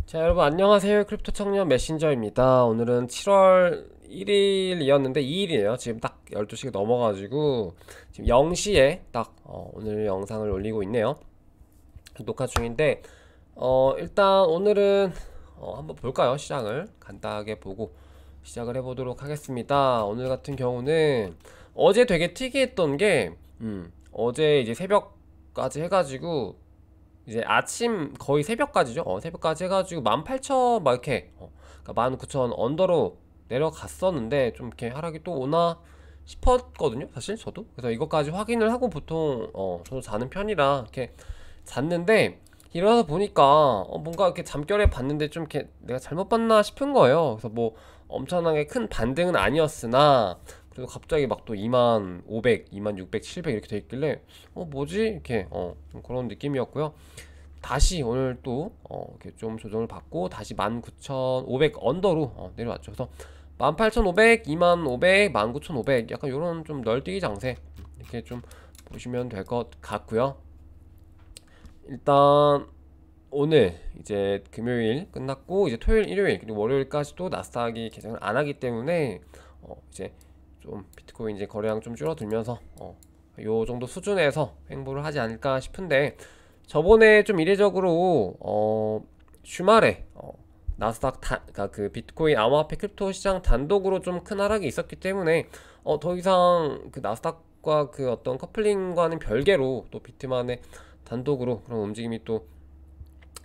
자, 여러분 안녕하세요. 크립토 청년 메신저입니다. 오늘은 7월 1일이었는데 2일이에요. 지금 딱 12시가 넘어가지고 지금 0시에 딱 오늘 영상을 올리고 있네요. 녹화 중인데 일단 오늘은 한번 볼까요? 시장을 간단하게 보고 시작을 해보도록 하겠습니다. 오늘 같은 경우는 어제 되게 특이했던 게 어제 이제 새벽까지 해가지고 이제 아침 거의 새벽까지죠. 새벽까지 해가지고 18,000 막 이렇게 그러니까 19,000 언더로 내려갔었는데 좀 이렇게 하락이 또 오나 싶었거든요. 사실 저도. 그래서 이것까지 확인을 하고 보통 저도 자는 편이라 이렇게 잤는데 일어나서 보니까 뭔가 이렇게 잠결에 봤는데 좀 이렇게 내가 잘못 봤나 싶은 거예요. 그래서 뭐 엄청나게 큰 반등은 아니었으나 그래도 갑자기 막 또 25,500, 26,000, 700 이렇게 돼 있길래 뭐지? 이렇게 좀 그런 느낌이었고요. 다시 오늘 또 이렇게 좀 조정을 받고 다시 19,500 언더로 내려왔죠. 그래서 18,500, 25,000, 19,500 약간 요런 좀 널뛰기 장세 이렇게 좀 보시면 될 것 같고요. 일단 오늘 이제 금요일 끝났고 이제 토요일, 일요일 그리고 월요일까지도 나스닥이 개장을 안 하기 때문에 이제 좀 비트코인 이제 거래량 좀 줄어들면서 요 정도 수준에서 횡보를 하지 않을까 싶은데 저번에 좀 이례적으로 주말에 나스닥 그러니까 그 비트코인 암호화폐 크립토 시장 단독으로 좀 큰 하락이 있었기 때문에 더 이상 그 나스닥과 그 어떤 커플링과는 별개로 또 비트만의 단독으로 그런 움직임이 또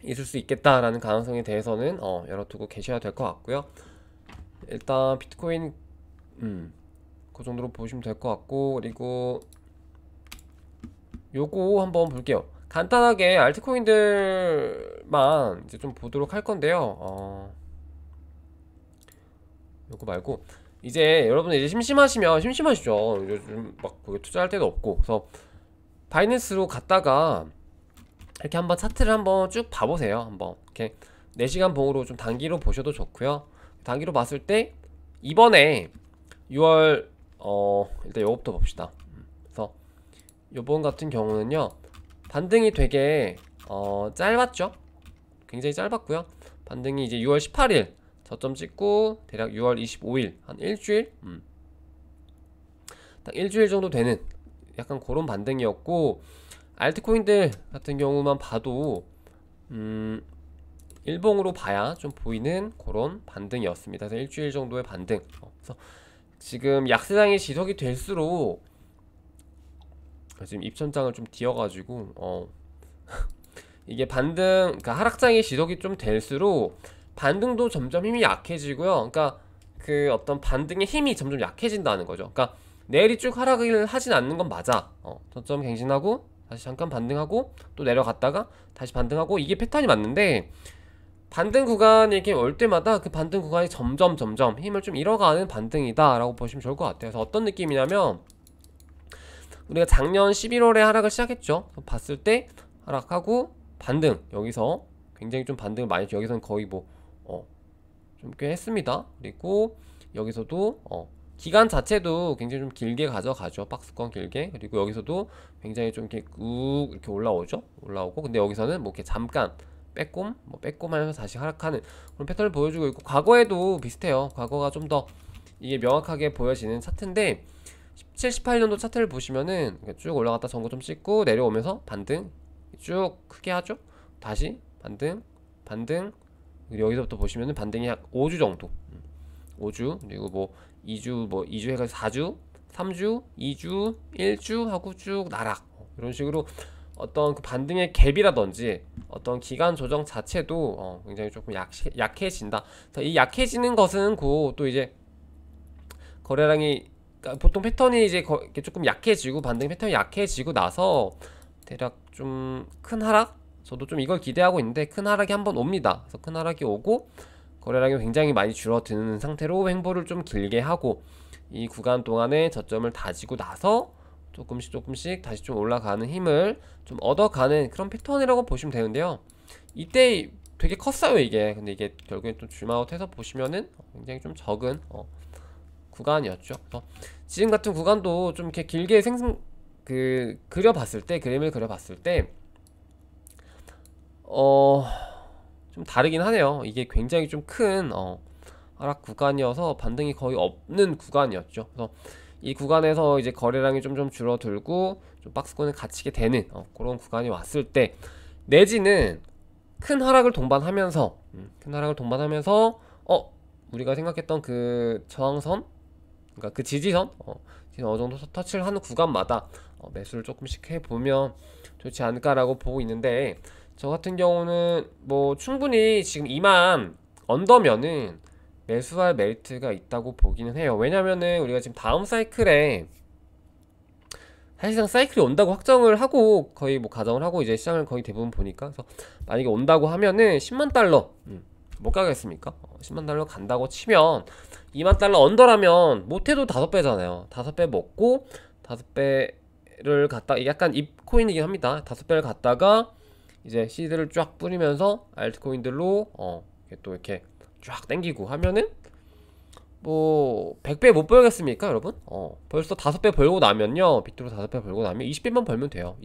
있을 수 있겠다라는 가능성에 대해서는 열어두고 계셔야 될 것 같고요. 일단 비트코인 그 정도로 보시면 될 것 같고, 그리고 요거 한번 볼게요. 간단하게 알트코인들만 이제 좀 보도록 할 건데요. 요거 말고 이제 여러분 이제 심심하시면 심심하시죠. 요즘 막 거기 투자할 데도 없고, 그래서 바이낸스로 갔다가 이렇게 한번 차트를 한번 쭉 봐보세요. 한번 이렇게 4시간 봉으로 좀 단기로 보셔도 좋고요. 단기로 봤을 때 이번에 6월 일단 요거부터 봅시다. 그래서 요번 같은 경우는요 반등이 되게 짧았죠. 굉장히 짧았고요. 반등이 이제 6월 18일 저점 찍고 대략 6월 25일 한 일주일 딱 일주일 정도 되는 약간 그런 반등이었고, 알트코인들 같은 경우만 봐도 일봉으로 봐야 좀 보이는 그런 반등이었습니다. 그래서 일주일 정도의 반등. 그래서 지금 약세장이 지속이 될수록 지금 입천장을 좀 띄어가지고 이게 반등, 그러니까 하락장이 지속이 좀 될수록 반등도 점점 힘이 약해지고요. 그러니까 그 어떤 반등의 힘이 점점 약해진다는 거죠. 그러니까 내일이 쭉 하락을 하진 않는 건 맞아. 저점 갱신하고 다시 잠깐 반등하고 또 내려갔다가 다시 반등하고 이게 패턴이 맞는데, 반등 구간이 이렇게 올 때마다 그 반등 구간이 점점 힘을 좀 잃어가는 반등이다 라고 보시면 좋을 것 같아요. 그래서 어떤 느낌이냐면 우리가 작년 11월에 하락을 시작했죠. 봤을 때 하락하고 반등, 여기서 굉장히 좀 반등을 많이 했죠. 여기서는 거의 뭐 좀 꽤 했습니다. 그리고 여기서도 기간 자체도 굉장히 좀 길게 가져가죠. 박스권 길게. 그리고 여기서도 굉장히 좀 이렇게 꾹 이렇게 올라오죠. 올라오고, 근데 여기서는 뭐 이렇게 잠깐 빼꼼 빼꼼 하면서 다시 하락하는 그런 패턴을 보여주고 있고, 과거에도 비슷해요. 과거가 좀 더 이게 명확하게 보여지는 차트인데 17, 18년도 차트를 보시면은 쭉 올라갔다 전고점 찍고 내려오면서 반등 쭉 크게 하죠. 다시 반등 그리고 여기서부터 보시면은 반등이 약 5주 정도, 5주, 그리고 뭐 2주, 뭐 2주 해가지고 4주, 3주, 2주, 1주 하고 쭉 나락, 이런 식으로 어떤 그 반등의 갭이라든지 어떤 기간 조정 자체도 굉장히 조금 약해진다. 이 약해지는 것은 그 또 이제 거래량이, 그러니까 보통 패턴이 이제 이렇게 조금 약해지고 반등 패턴이 약해지고 나서 대략 좀 큰 하락, 저도 좀 이걸 기대하고 있는데 큰 하락이 한번 옵니다. 그래서 큰 하락이 오고 거래량이 굉장히 많이 줄어드는 상태로 횡보를 좀 길게 하고 이 구간 동안에 저점을 다지고 나서 조금씩 다시 좀 올라가는 힘을 좀 얻어가는 그런 패턴이라고 보시면 되는데요. 이때 되게 컸어요 이게. 근데 이게 결국엔 좀 줌아웃해서 보시면은 굉장히 좀 적은 구간이었죠. 그래서 지금 같은 구간도 좀 이렇게 길게 그림을 그려봤을 때 좀 다르긴 하네요. 이게 굉장히 좀 큰 하락 구간이어서 반등이 거의 없는 구간이었죠. 그래서 이 구간에서 이제 거래량이 좀 줄어들고 좀 박스권을 갇히게 되는 그런 구간이 왔을 때, 내지는 큰 하락을 동반하면서 우리가 생각했던 그 저항선, 그러니까 그 지지선 어느 정도 터치를 하는 구간마다 매수를 조금씩 해보면 좋지 않을까라고 보고 있는데, 저 같은 경우는 뭐 충분히 지금 2만 언더면은 매수할 메리트가 있다고 보기는 해요. 왜냐면은 우리가 지금 다음 사이클에 사실상 사이클이 온다고 확정을 하고 거의 뭐 가정을 하고 이제 시장을 거의 대부분 보니까, 그래서 만약에 온다고 하면은 10만 달러 못 가겠습니까? 10만 달러 간다고 치면 2만 달러 언더라면 못해도 5배잖아요. 5배 먹고 5배를 갖다, 약간 입코인이긴 합니다. 5배를 갖다가 이제 시드를 쫙 뿌리면서 알트코인들로 또 이렇게 쫙 땡기고 하면은 뭐 100배 못 벌겠습니까 여러분? 벌써 5배 벌고 나면요, 비트로 5배 벌고 나면 20배만 벌면 돼요.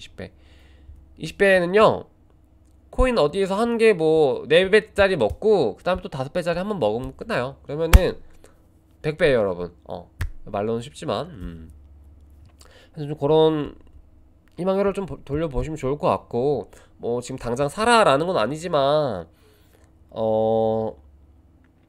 20배는요 코인 어디에서 한 개 뭐 4배짜리 먹고 그 다음에 또 5배짜리 한번 먹으면 끝나요. 그러면은 100배예요 여러분. 말로는 쉽지만 그래서 좀 그런 희망회를 좀 돌려보시면 좋을 것 같고, 뭐 지금 당장 사라라는 건 아니지만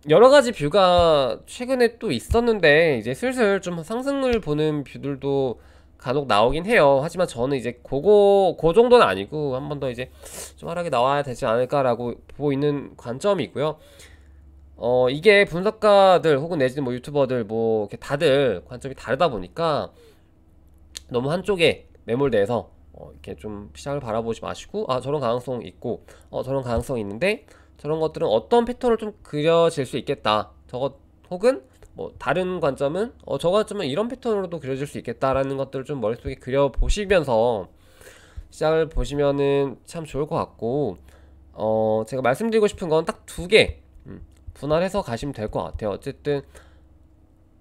여러가지 뷰가 최근에 또 있었는데 이제 슬슬 좀 상승을 보는 뷰들도 간혹 나오긴 해요. 하지만 저는 이제 그 정도는 아니고 한 번 더 이제 좀 하락이 나와야 되지 않을까라고 보고 있는 관점이고요. 이게 분석가들 혹은 내지는 뭐 유튜버들 뭐 이렇게 다들 관점이 다르다 보니까 너무 한쪽에 매몰돼서 이렇게 좀 시장을 바라보지 마시고, 저런 가능성 있고 저런 가능성이 있는데 저런 것들은 어떤 패턴을 좀 그려질 수 있겠다, 저것 혹은 뭐 다른 관점은 저 관점은 이런 패턴으로도 그려질 수 있겠다라는 것들을 좀 머릿속에 그려보시면서 시장을 보시면은 참 좋을 것 같고, 제가 말씀드리고 싶은 건 딱 2개 분할해서 가시면 될 것 같아요. 어쨌든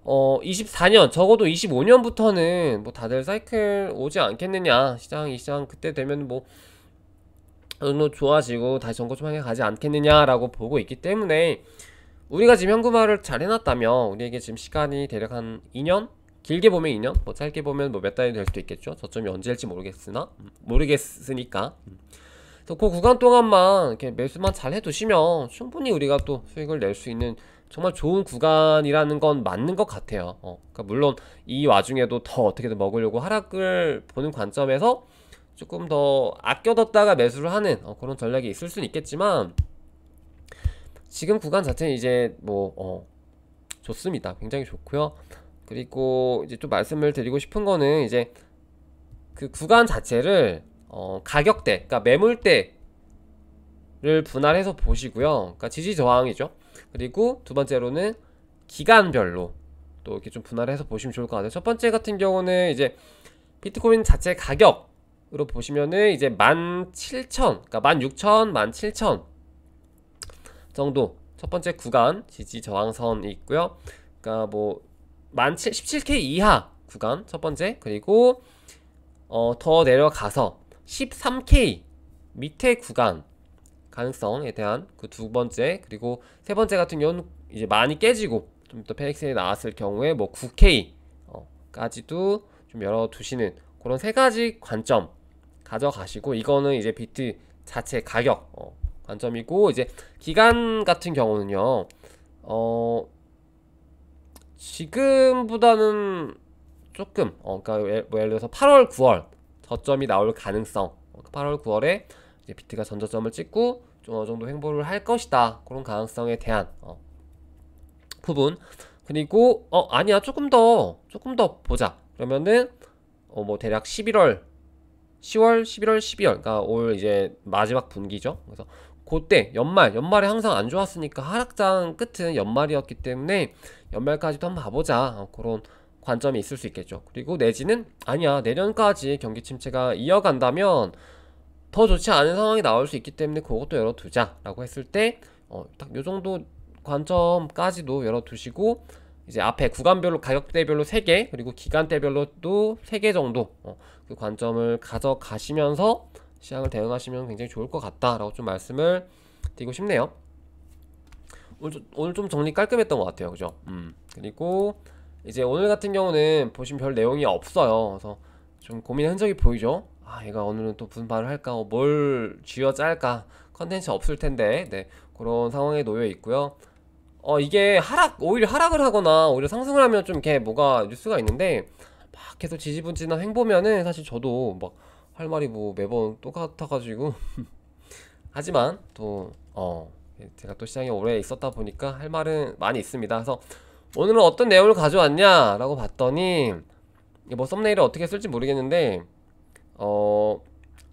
24년 적어도 25년부터는 뭐 다들 사이클 오지 않겠느냐, 이 시장 그때 되면 뭐 어느 정도 좋아지고 다시 전고점하게 가지 않겠느냐라고 보고 있기 때문에, 우리가 지금 현금화를 잘 해놨다면 우리에게 지금 시간이 대략 한 2년? 길게 보면 2년? 뭐 짧게 보면 뭐 몇 달이 될 수도 있겠죠. 저점이 언제일지 모르겠으니까. 그래서 그 구간 동안만 이렇게 매수만 잘 해두시면 충분히 우리가 또 수익을 낼 수 있는 정말 좋은 구간이라는 건 맞는 것 같아요. 그러니까 물론 이 와중에도 더 어떻게든 먹으려고 하락을 보는 관점에서 조금 더 아껴뒀다가 매수를 하는 그런 전략이 있을 수는 있겠지만, 지금 구간 자체는 이제 뭐 좋습니다. 굉장히 좋고요. 그리고 이제 또 말씀을 드리고 싶은 거는 이제 그 구간 자체를 가격대, 그러니까 매물대를 분할해서 보시고요. 그러니까 지지 저항이죠. 그리고 두 번째로는 기간별로 또 이렇게 좀 분할해서 보시면 좋을 것 같아요. 첫 번째 같은 경우는 이제 비트코인 자체 가격으로 보시면은 이제 17,000, 그러니까 16,000, 17,000 정도 첫 번째 구간 지지 저항선이 있고요. 그러니까 뭐 17K 이하 구간 첫 번째, 그리고 더 내려가서 13K 밑에 구간 가능성에 대한 그 두 번째, 그리고 세 번째 같은 경우는 이제 많이 깨지고 좀 더 페이크셀이 나왔을 경우에 뭐 9K 까지도 좀 열어두시는 그런 세 가지 관점 가져가시고, 이거는 이제 비트 자체 가격 관점이고, 이제 기간 같은 경우는요 지금보다는 조금 그러니까 뭐 예를 들어서 8월 9월 저점이 나올 가능성, 8월 9월에 이제 비트가 전저점을 찍고 좀 어느 정도 횡보를 할 것이다, 그런 가능성에 대한 부분. 그리고 아니야 조금 더 보자 그러면은 뭐 대략 11월 10월 11월 12월, 그러니까 올 이제 마지막 분기죠. 그래서 그때 연말에 항상 안 좋았으니까 하락장 끝은 연말이었기 때문에 연말까지도 한번 봐보자, 그런 관점이 있을 수 있겠죠. 그리고 내지는 아니야 내년까지 경기 침체가 이어간다면 더 좋지 않은 상황이 나올 수 있기 때문에 그것도 열어두자 라고 했을 때 딱 요정도 관점까지도 열어두시고, 이제 앞에 구간별로 가격대별로 3개, 그리고 기간대별로도 3개 정도 그 관점을 가져가시면서 시장을 대응하시면 굉장히 좋을 것 같다라고 좀 말씀을 드리고 싶네요. 오늘 좀 정리 깔끔했던 것 같아요. 그죠? 그리고 이제 오늘 같은 경우는 보시면 별 내용이 없어요. 그래서 좀 고민의 흔적이 보이죠? 아, 얘가 오늘은 또 무슨 말을 할까? 뭘 쥐어 짤까? 컨텐츠 없을 텐데, 네, 그런 상황에 놓여 있고요. 이게 오히려 하락을 하거나 오히려 상승을 하면 좀 이렇게 뭐가 뉴스가 있는데, 막 계속 지지부진한 횡보면은 사실 저도 막 할 말이 뭐 매번 똑같아가지고 하지만 또 제가 또 시장에 오래 있었다 보니까 할 말은 많이 있습니다. 그래서 오늘은 어떤 내용을 가져왔냐 라고 봤더니, 이게 뭐 썸네일을 어떻게 쓸지 모르겠는데,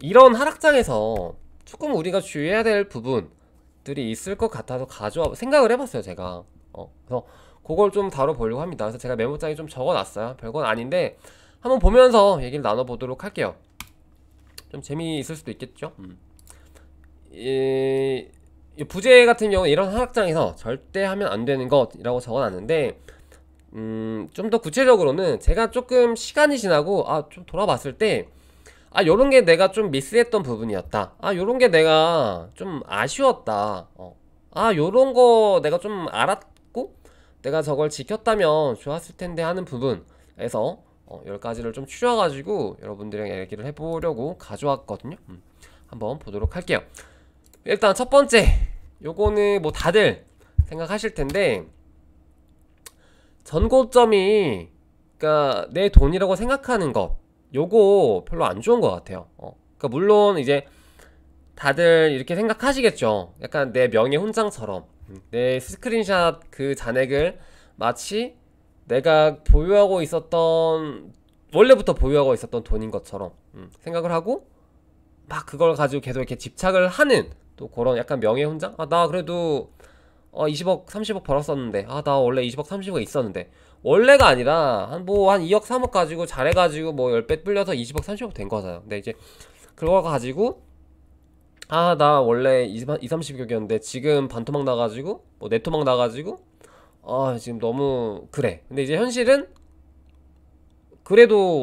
이런 하락장에서 조금 우리가 주의해야 될 부분들이 있을 것 같아서 생각을 해봤어요, 제가. 그래서 그걸 좀 다뤄보려고 합니다. 그래서 제가 메모장에 좀 적어놨어요. 별건 아닌데 한번 보면서 얘기를 나눠보도록 할게요. 좀 재미있을 수도 있겠죠. 이 부재 같은 경우는 이런 하락장에서 절대 하면 안 되는 것이라고 적어놨는데, 좀 더 구체적으로는 제가 조금 시간이 지나고 좀 돌아봤을 때, 요런 게 내가 좀 미스했던 부분이었다, 요런 게 내가 좀 아쉬웠다, 요런 거 내가 좀 알았고 내가 저걸 지켰다면 좋았을 텐데 하는 부분에서 10가지를 좀 추려가지고 여러분들이랑 얘기를 해보려고 가져왔거든요. 한번 보도록 할게요. 일단 첫 번째, 요거는 뭐 다들 생각하실 텐데, 전고점이 그러니까 내 돈이라고 생각하는 것, 요거 별로 안 좋은 것 같아요. 그러니까 물론 이제 다들 이렇게 생각하시겠죠. 약간 내 명예 훈장처럼, 내 스크린샷 그 잔액을 마치 내가 보유하고 있었던, 원래부터 보유하고 있었던 돈인 것처럼 생각을 하고 막 그걸 가지고 계속 이렇게 집착을 하는, 또 그런 약간 명예 훈장? 나 그래도 20억 30억 벌었었는데, 나 원래 20억 30억 있었는데, 원래가 아니라 한 2억 3억 가지고 잘해가지고 뭐 10배 불려서 20억 30억 된 거잖아요. 근데 이제 그거 가지고 나 원래 20, 30억이었는데 지금 반토막 나가지고 뭐 네토막 나가지고 지금 너무 그래. 근데 이제 현실은 그래도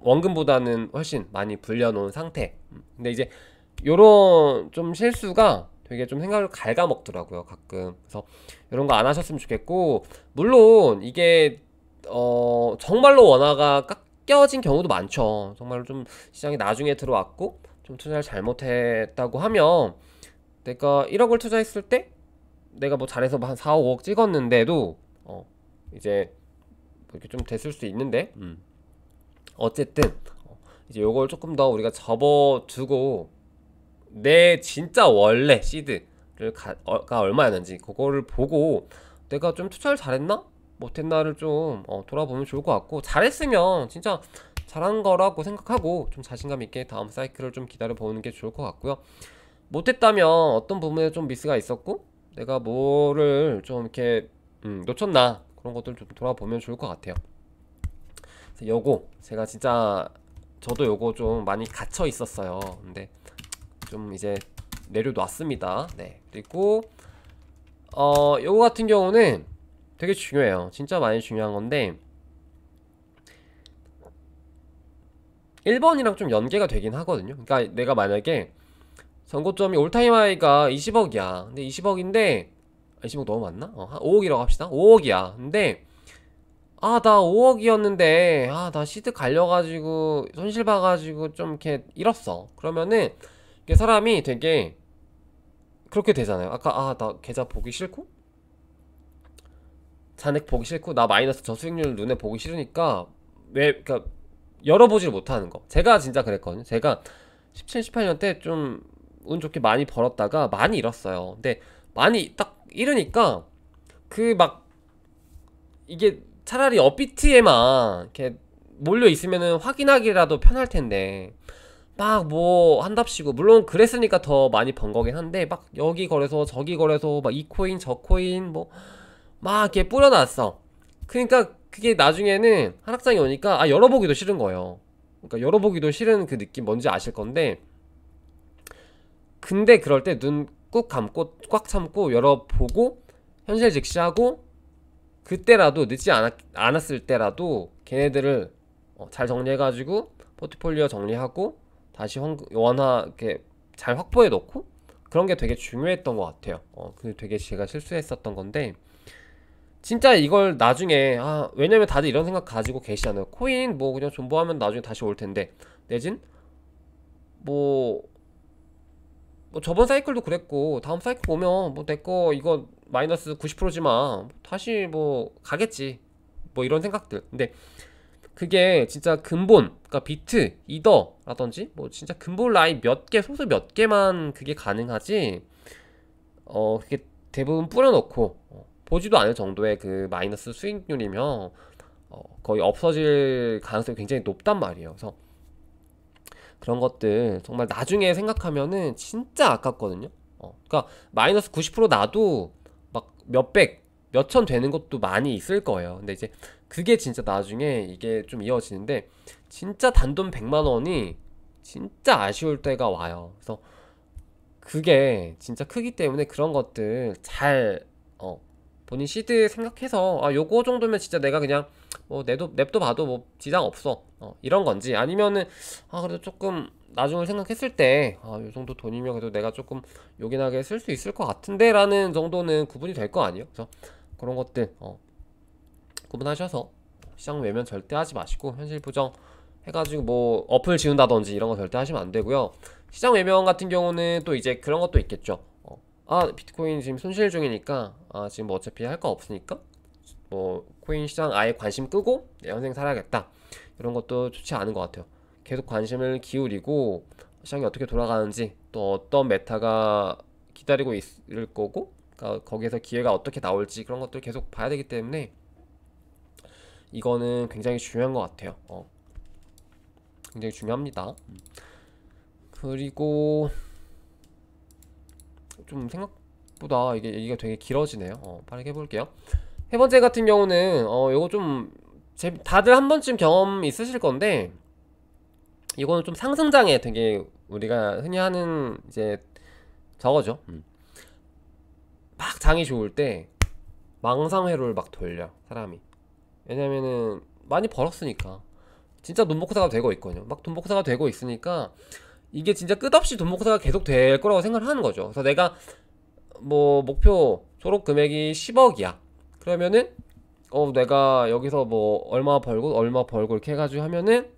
원금보다는 훨씬 많이 불려놓은 상태. 근데 이제 요런 좀 실수가 되게 좀 생각을 갉아먹더라고요, 가끔. 그래서 이런 거 안 하셨으면 좋겠고, 물론 이게 정말로 원화가 깎여진 경우도 많죠. 정말로 좀 시장에 나중에 들어왔고 좀 투자를 잘못했다고 하면, 내가 1억을 투자했을 때 내가 뭐 잘해서 한 4, 5억 찍었는데도 이제 이렇게 좀 됐을 수 있는데, 어쨌든 이제 요걸 조금 더 우리가 접어두고 내 진짜 원래 시드를 가 얼마였는지 그거를 보고 내가 좀 투자를 잘했나 못했나를 좀 돌아보면 좋을 것 같고, 잘했으면 진짜 잘한 거라고 생각하고 좀 자신감 있게 다음 사이클을 좀 기다려 보는 게 좋을 것 같고요. 못했다면 어떤 부분에 좀 미스가 있었고 내가 뭐를 좀 이렇게 놓쳤나, 그런 것들 좀 돌아보면 좋을 것 같아요. 그래서 요거 제가 진짜 저도 요거 좀 많이 갇혀 있었어요. 근데 좀 이제 내려놨습니다. 네. 그리고 요거 같은 경우는 되게 중요해요. 진짜 많이 중요한 건데, 1번이랑 좀 연계가 되긴 하거든요. 그러니까 내가 만약에 전고점이 올타임 하이가 20억이야. 근데 20억인데 20억 너무 많나? 한 5억이라고 합시다. 5억이야. 근데 나 5억이었는데 나 시드 갈려가지고 손실 봐가지고 좀 이렇게 잃었어. 그러면은 이게 사람이 되게 그렇게 되잖아요. 아까 나 계좌 보기 싫고 잔액 보기 싫고 나 마이너스 저수익률 눈에 보기 싫으니까 그러니까 열어보지를 못하는 거. 제가 진짜 그랬거든요. 제가 17, 18년 때 좀 운 좋게 많이 벌었다가 많이 잃었어요. 근데 많이 딱 잃으니까 그 막 이게 차라리 업비트에만 이렇게 몰려 있으면은 확인하기라도 편할 텐데, 막 뭐 한답시고, 물론 그랬으니까 더 많이 번 거긴 한데, 막 여기 거래소 저기 거래소 막 이 코인 저 코인 뭐 막 이렇게 뿌려놨어. 그러니까 그게 나중에는 하락장이 오니까 열어보기도 싫은 거예요. 그러니까 열어보기도 싫은 그 느낌 뭔지 아실 건데, 근데 그럴 때 눈 꾹 감고 꽉 참고 열어보고 현실 직시하고, 그때라도 늦지 않았을 때라도 걔네들을 잘 정리해가지고 포트폴리오 정리하고 다시 원화 이렇게 잘 확보해 놓고 그런 게 되게 중요했던 것 같아요. 그 되게 제가 실수했었던 건데 진짜 이걸 나중에 왜냐면 다들 이런 생각 가지고 계시잖아요. 코인 뭐 그냥 존버하면 나중에 다시 올 텐데 내진 뭐 저번 사이클도 그랬고 다음 사이클 오면 뭐 내 거 이거 마이너스 90%지만 다시 뭐 가겠지 뭐 이런 생각들. 근데 그게 진짜 근본 그러니까 비트 이더라든지 뭐 진짜 근본 라인 몇 개 소수 몇 개만 그게 가능하지 그게 대부분 뿌려놓고 보지도 않을 정도의 그 마이너스 수익률이면 거의 없어질 가능성이 굉장히 높단 말이에요. 그래서 그런 것들 정말 나중에 생각하면은 진짜 아깝거든요. 그러니까 마이너스 90% 나도 막 몇백, 몇천 되는 것도 많이 있을 거예요. 근데 이제 그게 진짜 나중에 이게 좀 이어지는데 진짜 단돈 100만 원이 진짜 아쉬울 때가 와요. 그래서 그게 진짜 크기 때문에 그런 것들 잘 본인 시드 생각해서 요거 정도면 진짜 내가 그냥 뭐 냅둬 봐도 뭐 지장 없어 이런 건지 아니면은 그래도 조금 나중을 생각했을 때 요 정도 돈이면 그래도 내가 조금 요긴하게 쓸 수 있을 것 같은데 라는 정도는 구분이 될 거 아니에요. 그래서 그런 것들 구분하셔서 시장 외면 절대 하지 마시고 현실 부정 해가지고 뭐 어플 지운다든지 이런 거 절대 하시면 안 되고요. 시장 외면 같은 경우는 또 이제 그런 것도 있겠죠. 비트코인 지금 손실 중이니까 지금 뭐 어차피 할 거 없으니까 뭐 코인 시장 아예 관심 끄고 내 현생 살아야겠다 이런 것도 좋지 않은 것 같아요. 계속 관심을 기울이고 시장이 어떻게 돌아가는지 또 어떤 메타가 기다리고 있을 거고 그러니까 거기에서 기회가 어떻게 나올지 그런 것들 계속 봐야 되기 때문에 이거는 굉장히 중요한 것 같아요. 굉장히 중요합니다. 그리고 좀 생각보다 이게 얘기가 되게 길어지네요. 빠르게 해볼게요. 세 번째 같은 경우는 요거 좀 다들 한 번쯤 경험 있으실 건데 이거는 좀 상승장에 되게 우리가 흔히 하는 이제 저거죠. 막 장이 좋을 때 망상회로를 막 돌려 사람이. 왜냐면은 많이 벌었으니까 진짜 돈복사가 되고 있거든요. 막 돈복사가 되고 있으니까 이게 진짜 끝없이 돈복사가 계속 될 거라고 생각을 하는 거죠. 그래서 내가 뭐 목표 졸업 금액이 10억이야. 그러면은 내가 여기서 뭐 얼마 벌고 이렇게 해가지고 하면은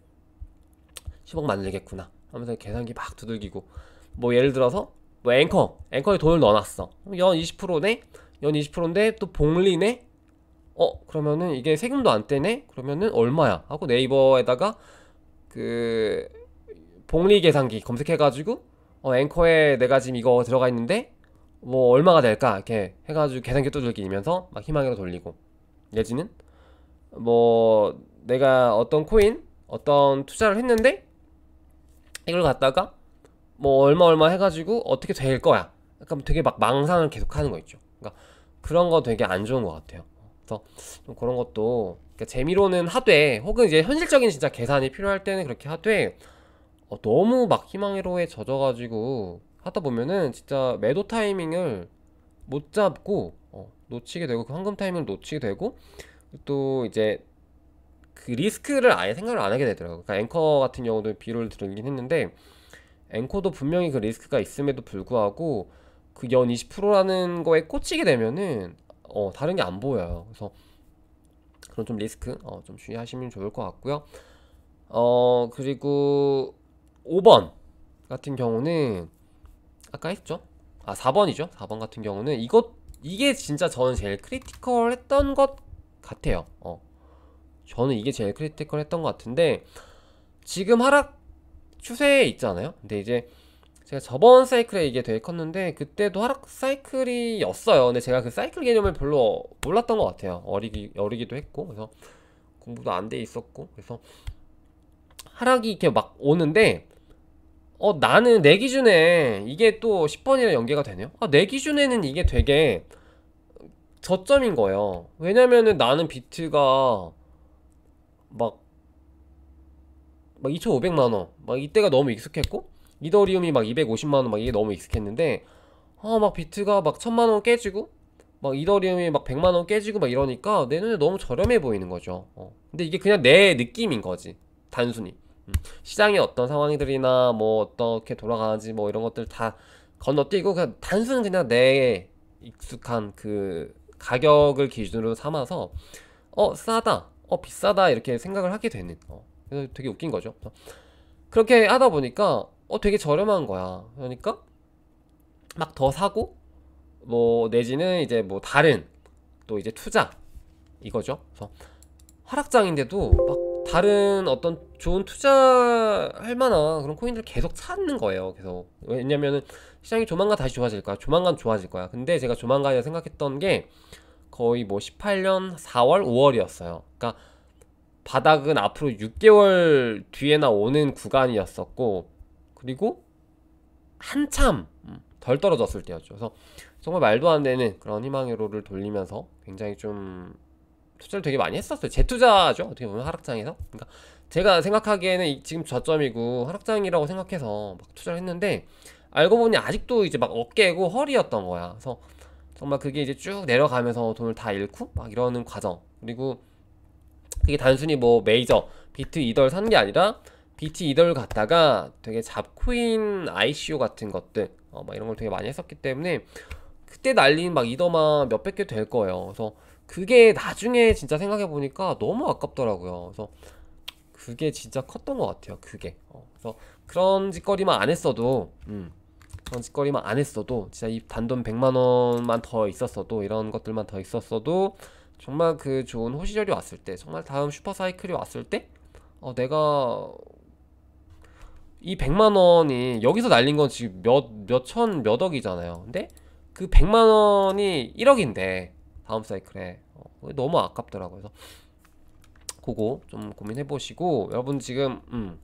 10억 만들겠구나 하면서 계산기 막 두들기고 뭐 예를 들어서 뭐 앵커에 돈을 넣어놨어. 연 20%네? 연 20%인데 또 복리네? 그러면은 이게 세금도 안 떼네? 그러면은 얼마야? 하고 네이버에다가 그 복리 계산기 검색해가지고 앵커에 내가 지금 이거 들어가 있는데 뭐 얼마가 될까? 이렇게 해가지고 계산기 두들기면서 막 희망으로 돌리고 내지는 뭐 내가 어떤 코인 어떤 투자를 했는데 이걸 갖다가 뭐 얼마 해가지고 어떻게 될 거야 약간 되게 막 망상을 계속 하는 거 있죠. 그러니까 그런 거 되게 안 좋은 것 같아요. 그래서 좀 그런 것도 그러니까 재미로는 하되 혹은 이제 현실적인 진짜 계산이 필요할 때는 그렇게 하되 너무 막 희망회로에 젖어가지고 하다 보면은 진짜 매도 타이밍을 못 잡고 놓치게 되고 그 황금 타이밍을 놓치게 되고 또 이제 그 리스크를 아예 생각을 안 하게 되더라고요. 그러니까 앵커 같은 경우도 비율을 들긴 했는데 앵커도 분명히 그 리스크가 있음에도 불구하고 그 연 20%라는 거에 꽂히게 되면은 다른 게 안 보여요. 그래서 그런 좀 리스크 좀 주의하시면 좋을 것 같고요. 그리고 5번 같은 경우는 아까 했죠? 4번이죠. 4번 같은 경우는 이게 진짜 저는 제일 크리티컬 했던 것 같아요. 저는 이게 제일 크리티컬 했던 것 같은데 지금 하락 추세에 있잖아요. 근데 이제 제가 저번 사이클에 이게 되게 컸는데 그때도 하락 사이클이었어요. 근데 제가 그 사이클 개념을 별로 몰랐던 것 같아요. 어리기도 했고 그래서 공부도 안 돼 있었고 그래서 하락이 이렇게 막 오는데 나는 내 기준에 이게 또 10번이랑 연계가 되네요. 내 기준에는 이게 되게 저점인 거예요. 왜냐면은 나는 비트가 막 2,500만원 막 이때가 너무 익숙했고 이더리움이 막 250만원 막 이게 너무 익숙했는데 막 비트가 막 1,000만원 깨지고 막 이더리움이 막 100만원 깨지고 막 이러니까 내 눈에 너무 저렴해 보이는 거죠. 근데 이게 그냥 내 느낌인 거지 단순히. 시장의 어떤 상황들이나 뭐 어떻게 돌아가는지 뭐 이런 것들 다 건너뛰고 그냥 단순 그냥 내 익숙한 그 가격을 기준으로 삼아서 싸다, 비싸다 이렇게 생각을 하게 되는 그래서 되게 웃긴 거죠. 그렇게 하다 보니까 되게 저렴한 거야. 그러니까 막 더 사고 뭐 내지는 이제 뭐 다른 또 이제 투자 이거죠. 그래서 하락장인데도 막 다른 어떤 좋은 투자할 만한 그런 코인들 계속 찾는 거예요. 그래서 왜냐면은 시장이 조만간 다시 좋아질 거야. 조만간 좋아질 거야. 근데 제가 조만간이라 생각했던 게 거의 뭐 18년 4월, 5월이었어요. 그러니까 바닥은 앞으로 6개월 뒤에나 오는 구간이었었고, 그리고 한참 덜 떨어졌을 때였죠. 그래서 정말 말도 안 되는 그런 희망회로를 돌리면서 굉장히 좀 투자를 되게 많이 했었어요. 재투자죠. 어떻게 보면 하락장에서. 그러니까 제가 생각하기에는 지금 저점이고 하락장이라고 생각해서 막 투자를 했는데 알고 보니 아직도 이제 막 어깨고 허리였던 거야. 그래서 정말 그게 이제 쭉 내려가면서 돈을 다 잃고 막 이러는 과정. 그리고 그게 단순히 뭐 메이저 비트 이더를 산 게 아니라 비트 이더를 갖다가 되게 잡코인 ICO 같은 것들 막 이런 걸 되게 많이 했었기 때문에 그때 날린 막 이더만 몇백 개 될 거예요. 그래서 그게 나중에 진짜 생각해 보니까 너무 아깝더라고요. 그래서 그게 진짜 컸던 것 같아요. 그게 그래서 그런 짓거리만 안 했어도 그런 짓거리만 안 했어도 진짜 이 단돈 100만 원만 더 있었어도 이런 것들만 더 있었어도 정말 그 좋은 호시절이 왔을 때 정말 다음 슈퍼사이클이 왔을 때 내가 이 100만 원이 여기서 날린 건 지금 몇천 몇억이잖아요. 근데 그 100만 원이 1억인데 다음 사이클에 너무 아깝더라고요. 그래서 그거 좀 고민해 보시고 여러분 지금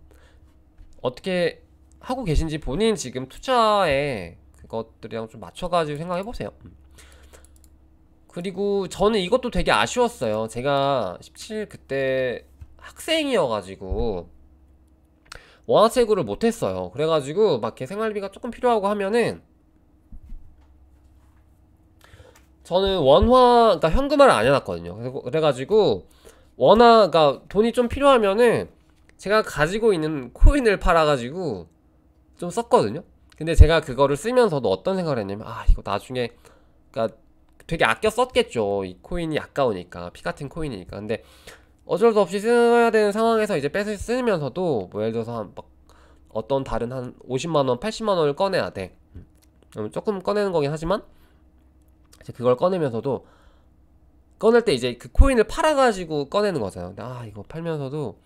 어떻게 하고 계신지 본인 지금 투자에 그것들이랑 좀 맞춰가지고 생각해 보세요. 그리고 저는 이것도 되게 아쉬웠어요. 제가 17 그때 학생이어가지고 원화채굴을 못했어요. 그래가지고 막 이렇게 생활비가 조금 필요하고 하면은 저는 원화, 그러니까 현금화를 안 해놨거든요. 그래가지고 원화가 돈이 좀 필요하면은 제가 가지고 있는 코인을 팔아가지고 좀 썼거든요. 근데 제가 그거를 쓰면서도 어떤 생각을 했냐면 이거 나중에 그러니까 되게 아껴 썼겠죠. 이 코인이 아까우니까 피 같은 코인이니까. 근데 어쩔 수 없이 써야 되는 상황에서 이제 뺏을 쓰면서도 뭐 예를 들어서 막 어떤 다른 한 50만원 80만원을 꺼내야 돼. 조금 꺼내는 거긴 하지만 이제 그걸 꺼내면서도 꺼낼 때 이제 그 코인을 팔아가지고 꺼내는 거잖아요. 근데 이거 팔면서도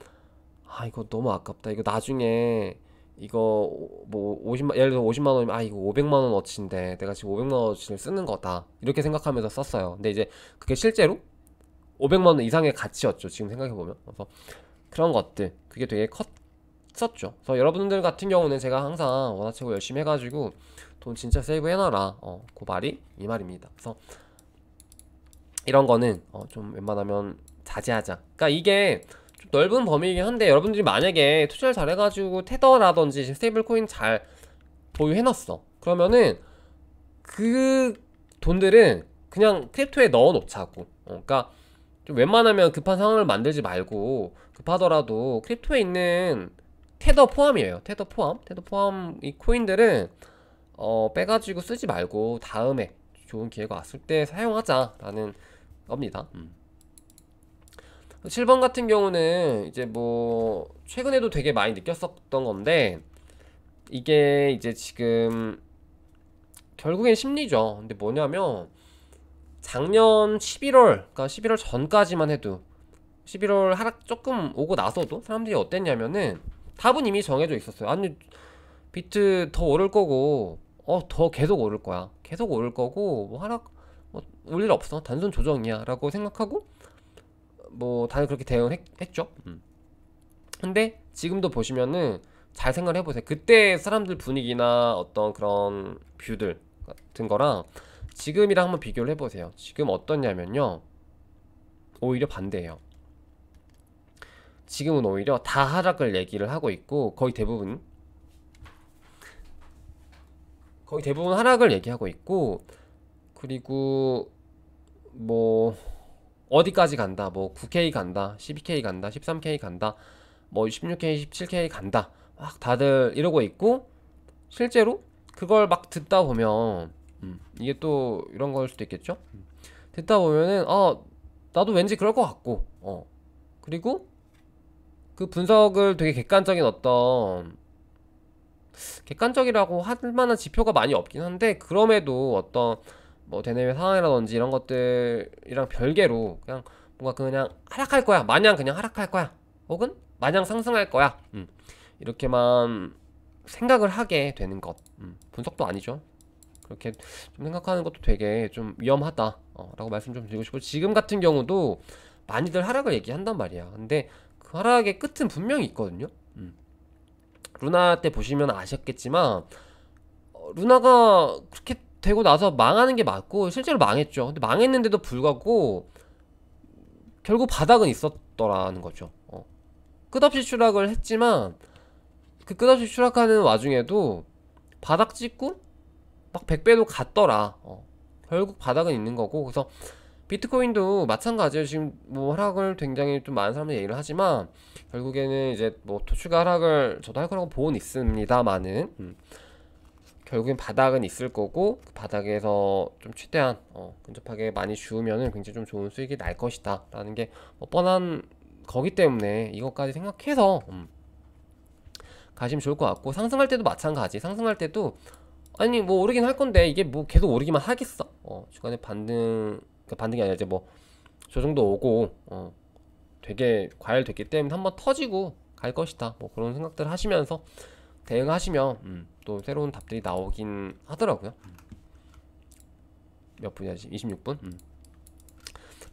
이거 너무 아깝다. 이거 나중에 이거 뭐 50만 예를 들어 50만 원이면 이거 500만 원어치인데 내가 지금 500만 원어치를 쓰는 거다 이렇게 생각하면서 썼어요. 근데 이제 그게 실제로 500만 원 이상의 가치였죠. 지금 생각해 보면. 그래서 그런 것들 그게 되게 컸었죠. 그래서 여러분들 같은 경우는 제가 항상 원화채굴 열심히 해가지고 돈 진짜 세이브 해놔라. 그 말이 이 말입니다. 그래서 이런 거는 좀 웬만하면 자제하자. 그러니까 이게 좀 넓은 범위이긴 한데 여러분들이 만약에 투자를 잘해가지고 테더라든지 스테이블 코인 잘 보유해놨어. 그러면은 그 돈들은 그냥 크립토에 넣어놓자고. 그러니까 좀 웬만하면 급한 상황을 만들지 말고 급하더라도 크립토에 있는 테더 포함이에요. 테더 포함 이 코인들은 빼가지고 쓰지 말고 다음에 좋은 기회가 왔을 때 사용하자라는 겁니다. 7번 같은 경우는 이제 뭐 최근에도 되게 많이 느꼈었던 건데 이게 이제 지금 결국엔 심리죠. 근데 뭐냐면 작년 11월 그러니까 11월 전까지만 해도 11월 하락 조금 오고 나서도 사람들이 어땠냐면은 답은 이미 정해져 있었어요. 아니 비트 더 오를 거고 더 계속 오를 거야. 계속 오를 거고 뭐 하락 올 일 없어. 단순 조정이야 라고 생각하고 뭐 다들 그렇게 대응했죠. 근데 지금도 보시면은 잘 생각을 해보세요. 그때 사람들 분위기나 어떤 그런 뷰들 같은 거랑 지금이랑 한번 비교를 해보세요. 지금 어떠냐면요 오히려 반대예요. 지금은 오히려 다 하락을 얘기를 하고 있고 거의 대부분 하락을 얘기하고 있고 그리고 뭐 어디까지 간다 뭐 9K 간다 12K 간다 13K 간다 뭐 16K 17K 간다 막 다들 이러고 있고 실제로 그걸 막 듣다 보면 이게 또 이런 걸 수도 있겠죠? 듣다 보면은 나도 왠지 그럴 것 같고 그리고 그 분석을 되게 객관적이라고 할 만한 지표가 많이 없긴 한데 그럼에도 어떤 뭐 대내외 상황이라든지 이런 것들이랑 별개로 그냥 하락할 거야 마냥 그냥 하락할 거야 혹은 마냥 상승할 거야 이렇게만 생각을 하게 되는 것 분석도 아니죠. 그렇게 좀 생각하는 것도 되게 좀 위험하다 라고 말씀 좀 드리고 싶고 지금 같은 경우도 많이들 하락을 얘기한단 말이야. 근데 그 하락의 끝은 분명히 있거든요. 루나 때 보시면 아셨겠지만 루나가 그렇게 되고 나서 망하는 게 맞고 실제로 망했죠. 근데 망했는데도 불구하고 결국 바닥은 있었더라는 거죠. 끝없이 추락을 했지만 그 끝없이 추락하는 와중에도 바닥 찍고 막 100배도 갔더라. 결국 바닥은 있는 거고. 그래서 비트코인도 마찬가지예요. 지금 뭐 하락을 굉장히 좀 많은 사람들이 얘기를 하지만 결국에는 이제 뭐 추가 하락을 저도 할 거라고 보고는 있습니다만은 결국엔 바닥은 있을 거고 그 바닥에서 좀 최대한 근접하게 많이 주우면은 굉장히 좀 좋은 수익이 날 것이다 라는 게 뻔한 거기 때문에 이것까지 생각해서 가시면 좋을 것 같고 상승할 때도 마찬가지. 상승할 때도 아니 뭐 오르긴 할 건데 이게 뭐 계속 오르기만 하겠어. 중간에 반등이 아니라 이제 뭐 저 정도 오고 되게 과열됐기 때문에 한번 터지고 갈 것이다 뭐 그런 생각들 하시면서 대응하시면 또 새로운 답들이 나오긴 하더라고요. 몇 분이야지? 26분?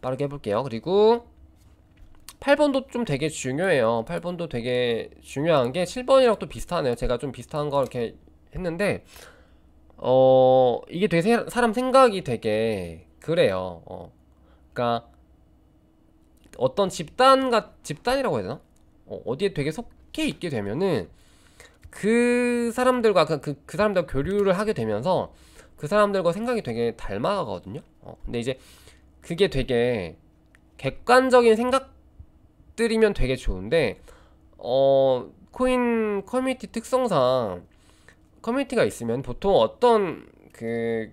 빠르게 해볼게요. 그리고 8번도 좀 되게 중요해요. 8번도 되게 중요한 게 7번이랑 또 비슷하네요. 제가 좀 비슷한 거 이렇게 했는데 이게 되게 사람 생각이 되게 그래요. 그러니까 어떤 집단이라고 해야 되나? 어디에 되게 속해 있게 되면은 그 사람들과 그 사람들과 교류를 하게 되면서 그 사람들과 생각이 되게 닮아가거든요. 근데 이제 그게 되게 객관적인 생각들이면 되게 좋은데 코인 커뮤니티 특성상 커뮤니티가 있으면 보통 어떤 그게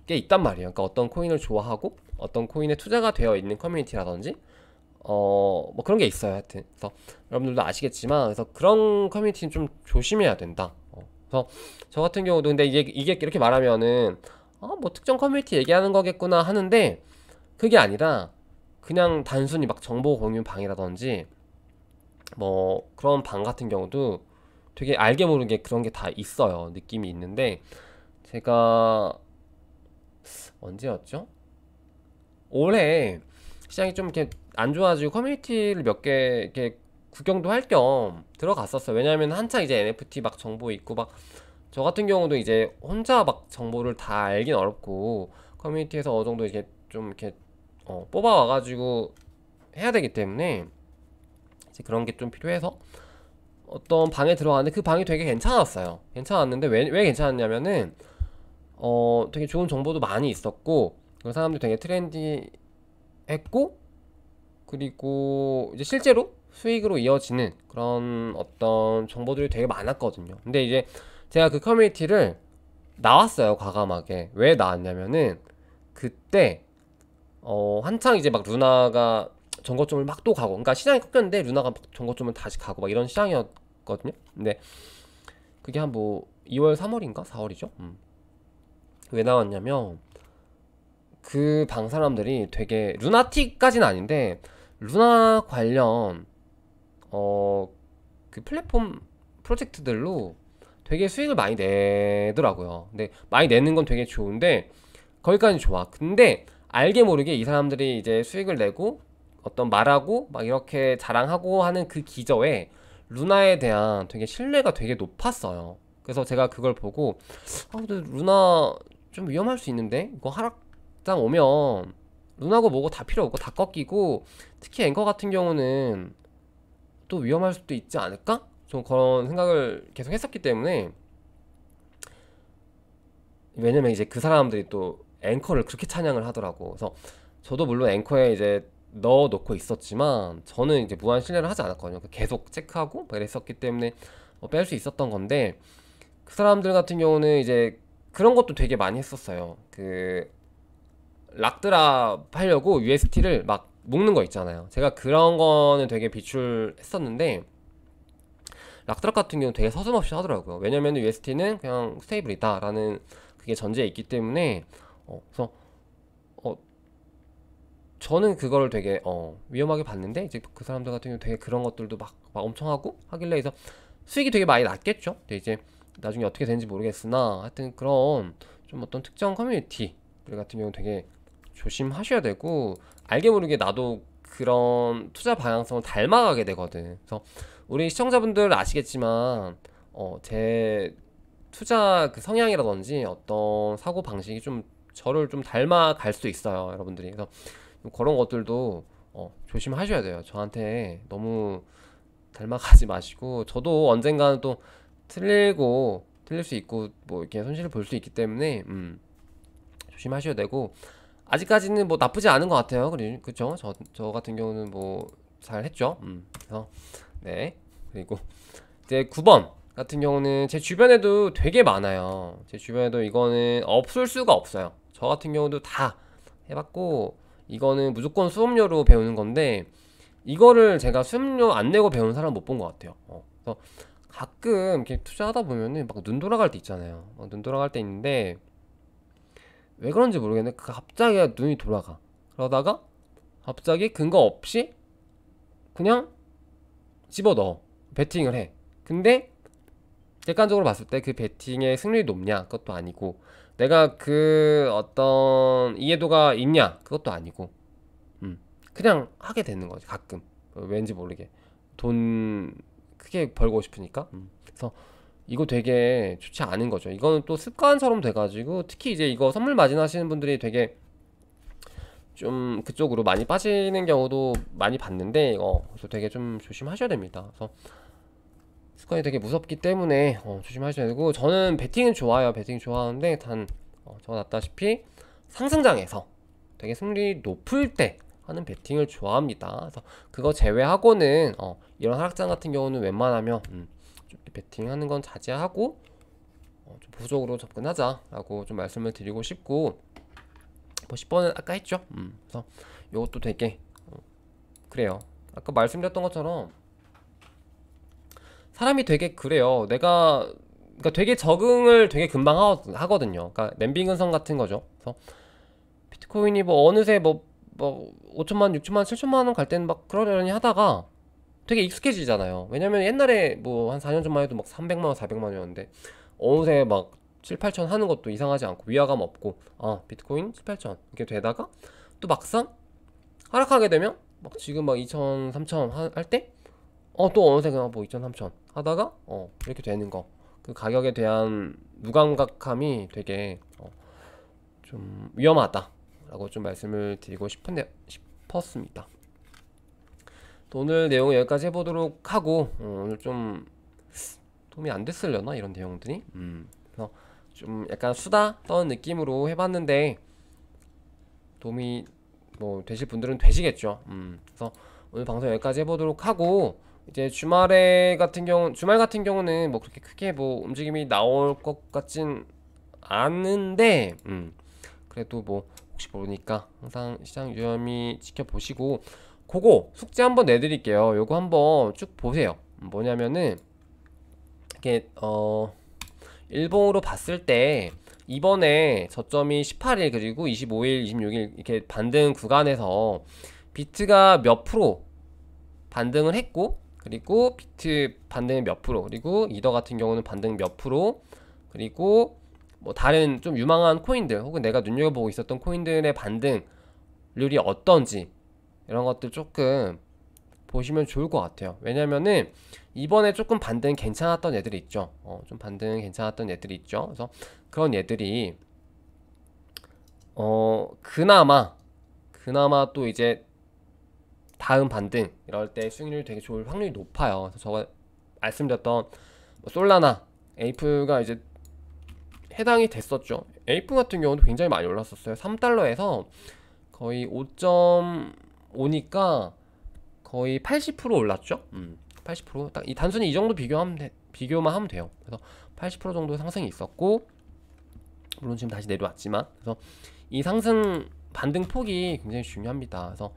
있단 말이에요. 그러니까 어떤 코인을 좋아하고 어떤 코인에 투자가 되어 있는 커뮤니티라든지 뭐 그런 게 있어요. 하여튼 그래서 여러분들도 아시겠지만 그래서 그런 커뮤니티는 좀 조심해야 된다. 그래서 저 같은 경우도 근데 이게 이렇게 말하면은 뭐 특정 커뮤니티 얘기하는 거겠구나 하는데 그게 아니라 그냥 단순히 막 정보 공유 방이라든지 뭐 그런 방 같은 경우도 되게 알게 모르게 그런 게 다 있어요. 느낌이 있는데 제가 언제였죠? 올해 시장이 좀 이렇게 안 좋아지고 커뮤니티를 몇 개 이렇게 구경도 할 겸 들어갔었어요. 왜냐하면 한창 이제 NFT 막 정보 있고 막 저 같은 경우도 이제 혼자 막 정보를 다 알긴 어렵고 커뮤니티에서 어느 정도 이렇게 좀 이렇게 뽑아와가지고 해야 되기 때문에 이제 그런 게 좀 필요해서 어떤 방에 들어갔는데 그 방이 되게 괜찮았어요. 괜찮았는데 왜 괜찮았냐면은 되게 좋은 정보도 많이 있었고 그 사람들 되게 트렌디했고 그리고 이제 실제로 수익으로 이어지는 그런 어떤 정보들이 되게 많았거든요. 근데 이제 제가 그 커뮤니티를 나왔어요. 과감하게. 왜 나왔냐면은 그때 한창 이제 막 루나가 전고점을 막 또 가고 그러니까 시장이 꺾였는데 루나가 막 전고점을 다시 가고 막 이런 시장이었거든요. 근데 그게 한 뭐 2월 3월인가 4월이죠. 왜 나왔냐면 그 방 사람들이 되게 루나틱까지는 아닌데 루나 관련 그 플랫폼 프로젝트들로 되게 수익을 많이 내더라고요. 근데 많이 내는 건 되게 좋은데 거기까지 좋아. 근데 알게 모르게 이 사람들이 이제 수익을 내고 어떤 말하고 막 이렇게 자랑하고 하는 그 기저에 루나에 대한 되게 신뢰가 되게 높았어요. 그래서 제가 그걸 보고 근데 루나 좀 위험할 수 있는데 이거 하락장 오면 루나고 뭐고 다 필요 없고 다 꺾이고 특히 앵커 같은 경우는 또 위험할 수도 있지 않을까? 좀 그런 생각을 계속 했었기 때문에 왜냐면 이제 그 사람들이 또 앵커를 그렇게 찬양을 하더라고. 그래서 저도 물론 앵커에 이제 넣어놓고 있었지만 저는 이제 무한 신뢰를 하지 않았거든요. 계속 체크하고 막 이랬었기 때문에 뺄 수 있었던 건데 그 사람들 같은 경우는 이제 그런 것도 되게 많이 했었어요. 그 락드랍 하려고 UST를 막 묶는 거 있잖아요. 제가 그런 거는 되게 비출했었는데 락드랍 같은 경우는 되게 서슴없이 하더라고요. 왜냐면 UST는 그냥 스테이블이다 라는 그게 전제에 있기 때문에 그래서 어, 저는 그거를 되게 위험하게 봤는데 이제 그 사람들 같은 경우 되게 그런 것들도 막 엄청 하고 하길래 해서 수익이 되게 많이 났겠죠. 근데 이제 나중에 어떻게 되는지 모르겠으나 하여튼 그런 좀 어떤 특정 커뮤니티들 같은 경우 되게 조심하셔야 되고 알게 모르게 나도 그런 투자 방향성을 닮아가게 되거든. 그래서 우리 시청자분들 아시겠지만 제 투자 그 성향이라든지 어떤 사고 방식이 좀 저를 좀 닮아갈 수 있어요, 여러분들이. 그래서 그런 것들도 조심하셔야 돼요. 저한테 너무 닮아가지 마시고 저도 언젠가는 또 틀릴 수 있고 뭐 이렇게 손실을 볼 수 있기 때문에 조심하셔야 되고 아직까지는 뭐 나쁘지 않은 것 같아요. 그죠? 저 같은 경우는 뭐 잘 했죠. 그래서 네. 그리고 이제 9번 같은 경우는 제 주변에도 되게 많아요. 제 주변에도 이거는 없을 수가 없어요. 저 같은 경우도 다 해봤고 이거는 무조건 수업료로 배우는 건데 이거를 제가 수업료 안 내고 배우는 사람 못 본 것 같아요. 그래서 가끔 이렇게 투자하다 보면은 막 눈 돌아갈 때 있잖아요. 막 눈 돌아갈 때 있는데 왜 그런지 모르겠는데 갑자기 눈이 돌아가. 그러다가 갑자기 근거 없이 그냥 집어넣어. 베팅을 해. 근데 객관적으로 봤을 때 그 베팅의 승률이 높냐? 그것도 아니고 내가 그 어떤 이해도가 있냐? 그것도 아니고 그냥 하게 되는 거지 가끔. 왠지 모르게 돈 크게 벌고 싶으니까. 그래서 이거 되게 좋지 않은 거죠. 이거는 또 습관처럼 돼가지고 특히 이제 이거 선물 마진하시는 분들이 되게 좀 그쪽으로 많이 빠지는 경우도 많이 봤는데 그래서 되게 좀 조심하셔야 됩니다. 그래서 습관이 되게 무섭기 때문에 조심하셔야 되고 저는 배팅은 좋아요. 배팅 좋아하는데 단 적어놨다시피 상승장에서 되게 승률이 높을 때 하는 배팅을 좋아합니다. 그래서 그거 제외하고는 이런 하락장 같은 경우는 웬만하면 좀 배팅하는 건 자제하고 좀 보수적으로 접근하자라고 좀 말씀을 드리고 싶고 뭐 10번은 아까 했죠. 그래서 이것도 되게 그래요. 아까 말씀드렸던 것처럼 사람이 되게 그래요. 그러니까 되게 적응을 되게 금방 하거든요. 그러니까 냄비 근성 같은 거죠. 그래서 비트코인이 뭐 어느새 뭐 5천만, 6천만, 7천만 원 갈 때는 막 그러려니 하다가 되게 익숙해지잖아요. 왜냐면 옛날에 뭐 한 4년 전만 해도 막 300만 원, 400만 원이었는데 어느새 막 7, 8천 하는 것도 이상하지 않고 위화감 없고 비트코인 7, 8천 이렇게 되다가 또 막상 하락하게 되면 막 지금 막 2천, 3천 할 때 또 어느새 그냥 뭐 2천, 3천 하다가 이렇게 되는 거. 그 가격에 대한 무감각함이 되게 좀 위험하다라고 좀 말씀을 드리고 싶었습니다. 또 오늘 내용 여기까지 해보도록 하고 오늘 좀 도움이 안 됐으려나 이런 내용들이 그래서 좀 약간 수다 떠는 느낌으로 해봤는데 도움이 뭐 되실 분들은 되시겠죠. 그래서 오늘 방송 여기까지 해보도록 하고 이제 주말 같은 경우는 뭐 그렇게 크게 뭐 움직임이 나올 것 같진 않은데 그래도 뭐 혹시 모르니까 항상 시장 유념히 지켜보시고 그거 숙제 한번 내드릴게요. 요거 한번 쭉 보세요. 뭐냐면은 이게 일봉으로 봤을 때 이번에 저점이 18일 그리고 25일, 26일 이렇게 반등 구간에서 비트가 몇 프로 반등을 했고 그리고 비트 반등이 몇 프로 그리고 이더 같은 경우는 반등 몇 프로 그리고 뭐 다른 좀 유망한 코인들 혹은 내가 눈여겨보고 있었던 코인들의 반등률이 어떤지 이런 것들 조금 보시면 좋을 것 같아요. 왜냐면은 이번에 조금 반등 괜찮았던 애들이 있죠. 좀 반등 괜찮았던 애들이 있죠. 그래서 그런 애들이 그나마 또 이제 다음 반등 이럴 때 수익률이 되게 좋을 확률이 높아요. 그래서 제가 말씀드렸던 뭐 솔라나 에이프가 이제 해당이 됐었죠. 에이프 같은 경우도 굉장히 많이 올랐었어요. 3달러에서 거의 5.5니까 거의 80% 올랐죠. 80%. 딱 단순히 이 정도 비교만 하면 돼요. 그래서 80% 정도 상승이 있었고, 물론 지금 다시 내려왔지만, 그래서 이 상승 반등 폭이 굉장히 중요합니다. 그래서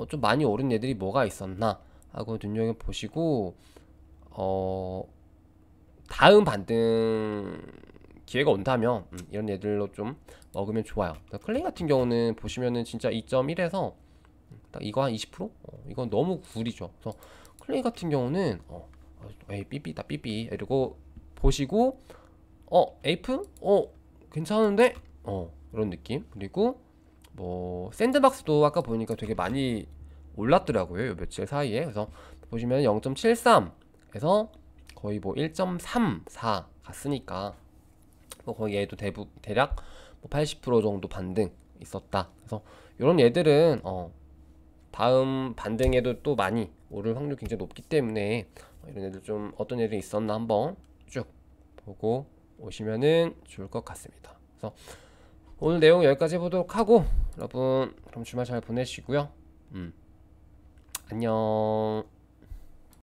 좀 많이 오른 애들이 뭐가 있었나 하고 눈여겨 보시고, 다음 반등 기회가 온다면 이런 애들로 좀 먹으면 좋아요. 클레이 같은 경우는 보시면은 진짜 2.1에서 딱 이거 한 20%? 이건 너무 구리죠. 그래서 클레이 같은 경우는 에이 삐삐다 삐삐 이러고 보시고 에이프? 괜찮은데? 이런 느낌. 그리고 뭐 샌드박스도 아까 보니까 되게 많이 올랐더라고요, 요 며칠 사이에. 그래서 보시면 0.73에서 거의 뭐 1.34 갔으니까 뭐 거기 얘도 대략 뭐 80% 정도 반등 있었다. 그래서 이런 얘들은 다음 반등에도 또 많이 오를 확률이 굉장히 높기 때문에 이런 애들 좀 어떤 애들이 있었나 한번 쭉 보고 오시면은 좋을 것 같습니다. 그래서 오늘 내용 여기까지 해보도록 하고, 여러분 그럼 주말 잘 보내시고요. 안녕.